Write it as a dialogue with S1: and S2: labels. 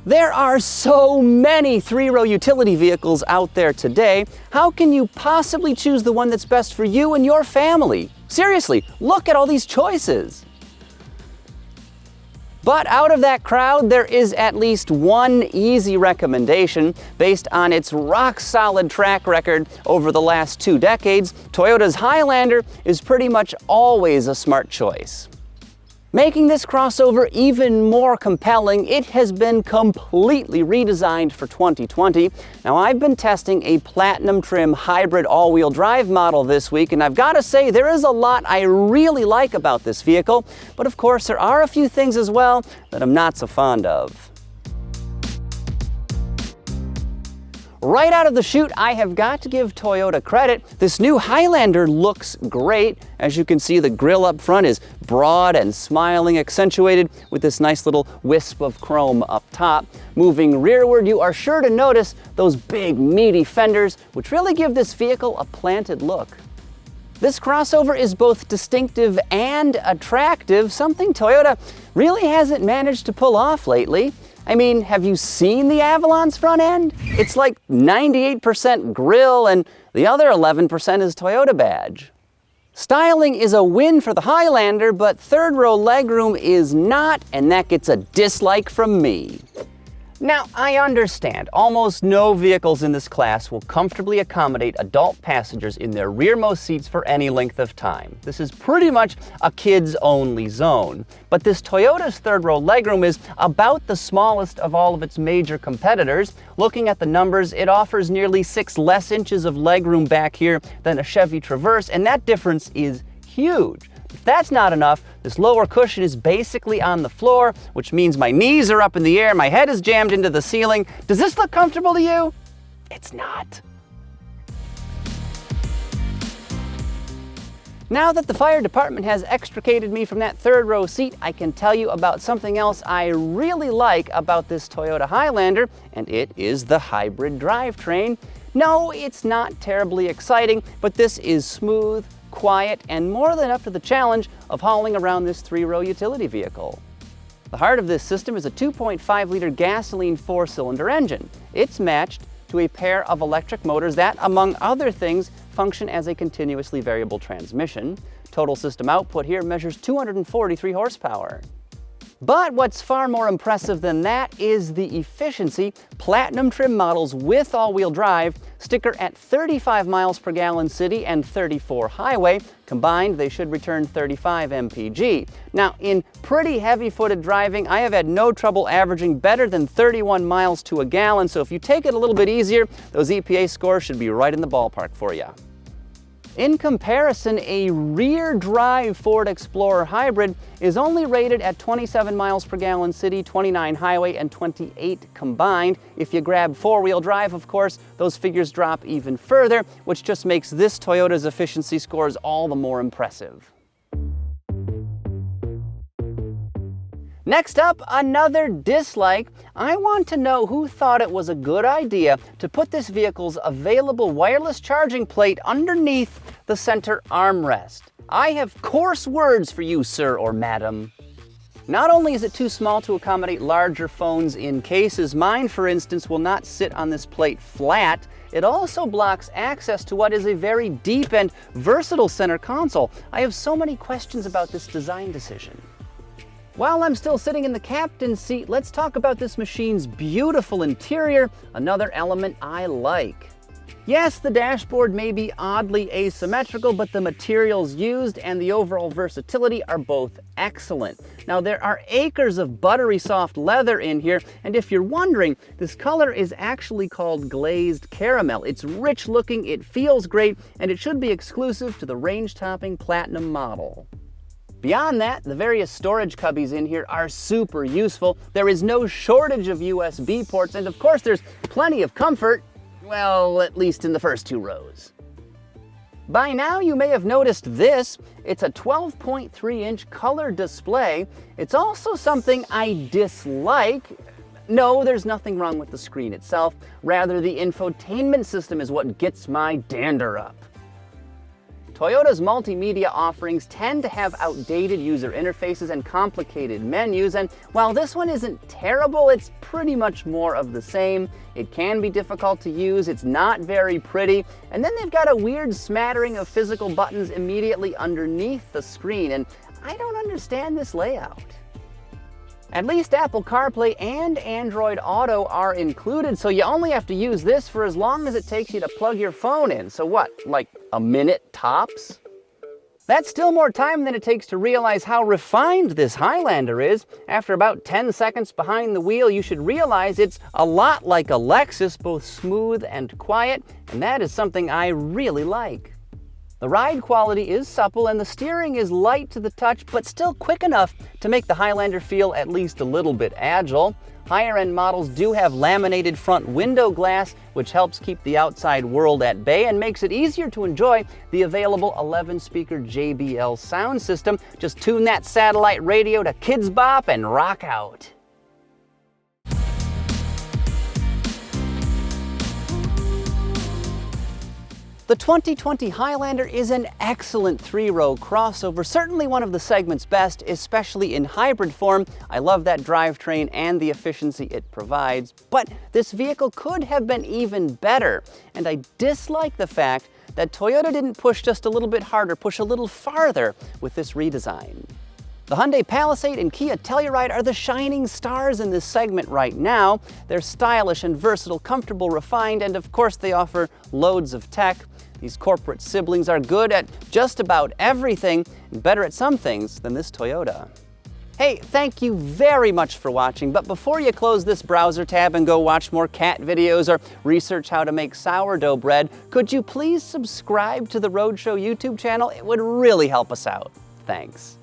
S1: There are so many three-row utility vehicles out there today. How can you possibly choose the one that's best for you and your family? Seriously, look at all these choices. But out of that crowd, there is at least one easy recommendation. Based on its rock-solid track record over the last 2 decades, Toyota's Highlander is pretty much always a smart choice. Making this crossover even more compelling, it has been completely redesigned for 2020. Now, I've been testing a platinum trim hybrid all-wheel drive model this week, and I've got to say there is a lot I really like about this vehicle, but of course there are a few things as well that I'm not so fond of. Right out of the chute, I have got to give Toyota credit. This new Highlander looks great. As you can see, the grille up front is broad and smiling, accentuated with this nice little wisp of chrome up top. Moving rearward, you are sure to notice those big, meaty fenders, which really give this vehicle a planted look. This crossover is both distinctive and attractive, something Toyota really hasn't managed to pull off lately. I mean, have you seen the Avalon's front end? It's like 98% grille and the other 11% is Toyota badge. Styling is a win for the Highlander, but third row legroom is not, and that gets a dislike from me. Now, I understand almost no vehicles in this class will comfortably accommodate adult passengers in their rearmost seats for any length of time. This is pretty much a kids-only zone. But this Toyota's third row legroom is about the smallest of all of its major competitors. Looking at the numbers, it offers nearly 6 less inches of legroom back here than a Chevy Traverse, and that difference is huge. If that's not enough, this lower cushion is basically on the floor, which means my knees are up in the air, my head is jammed into the ceiling. Does this look comfortable to you? It's not. Now that the fire department has extricated me from that third row seat, I can tell you about something else I really like about this Toyota Highlander, and it is the hybrid drivetrain. No, it's not terribly exciting, but this is smooth, quiet, and more than up to the challenge of hauling around this 3-row utility vehicle. The heart of this system is a 2.5-liter gasoline 4-cylinder engine. It's matched to a pair of electric motors that, among other things, function as a continuously variable transmission. Total system output here measures 243 horsepower. But what's far more impressive than that is the efficiency. Platinum trim models with all-wheel drive sticker at 35 miles per gallon city and 34 highway. Combined, they should return 35 mpg. Now, in pretty heavy-footed driving, I have had no trouble averaging better than 31 miles to a gallon, so if you take it a little bit easier, those EPA scores should be right in the ballpark for you. In comparison, a rear-drive Ford Explorer Hybrid is only rated at 27 miles per gallon city, 29 highway, and 28 combined. If you grab four-wheel drive, of course, those figures drop even further, which just makes this Toyota's efficiency scores all the more impressive. Next up, another dislike. I want to know who thought it was a good idea to put this vehicle's available wireless charging plate underneath the center armrest. I have coarse words for you, sir or madam. Not only is it too small to accommodate larger phones in cases, mine, for instance, will not sit on this plate flat. It also blocks access to what is a very deep and versatile center console. I have so many questions about this design decision. While I'm still sitting in the captain's seat, let's talk about this machine's beautiful interior, another element I like. Yes, the dashboard may be oddly asymmetrical, but the materials used and the overall versatility are both excellent. Now, there are acres of buttery soft leather in here, and if you're wondering, this color is actually called glazed caramel. It's rich looking, it feels great, and it should be exclusive to the range-topping Platinum model. Beyond that, the various storage cubbies in here are super useful. There is no shortage of USB ports, and of course there's plenty of comfort, well, at least in the first 2 rows. By now you may have noticed this. It's a 12.3-inch color display. It's also something I dislike. No, there's nothing wrong with the screen itself. Rather, the infotainment system is what gets my dander up. Toyota's multimedia offerings tend to have outdated user interfaces and complicated menus, and while this one isn't terrible, it's pretty much more of the same. It can be difficult to use, it's not very pretty, and then they've got a weird smattering of physical buttons immediately underneath the screen, and I don't understand this layout. At least Apple CarPlay and Android Auto are included, so you only have to use this for as long as it takes you to plug your phone in. So what, like a minute tops? That's still more time than it takes to realize how refined this Highlander is. After about 10 seconds behind the wheel, you should realize it's a lot like a Lexus, both smooth and quiet, and that is something I really like. The ride quality is supple and the steering is light to the touch, but still quick enough to make the Highlander feel at least a little bit agile. Higher-end models do have laminated front window glass, which helps keep the outside world at bay and makes it easier to enjoy the available 11-speaker JBL sound system. Just tune that satellite radio to Kids Bop and rock out. The 2020 Highlander is an excellent three-row crossover, certainly one of the segment's best, especially in hybrid form. I love that drivetrain and the efficiency it provides, but this vehicle could have been even better, and I dislike the fact that Toyota didn't push just a little bit harder, push a little farther with this redesign. The Hyundai Palisade and Kia Telluride are the shining stars in this segment right now. They're stylish and versatile, comfortable, refined, and of course they offer loads of tech. These corporate siblings are good at just about everything, and better at some things than this Toyota. Hey, thank you very much for watching, but before you close this browser tab and go watch more cat videos or research how to make sourdough bread, could you please subscribe to the Roadshow YouTube channel? It would really help us out. Thanks.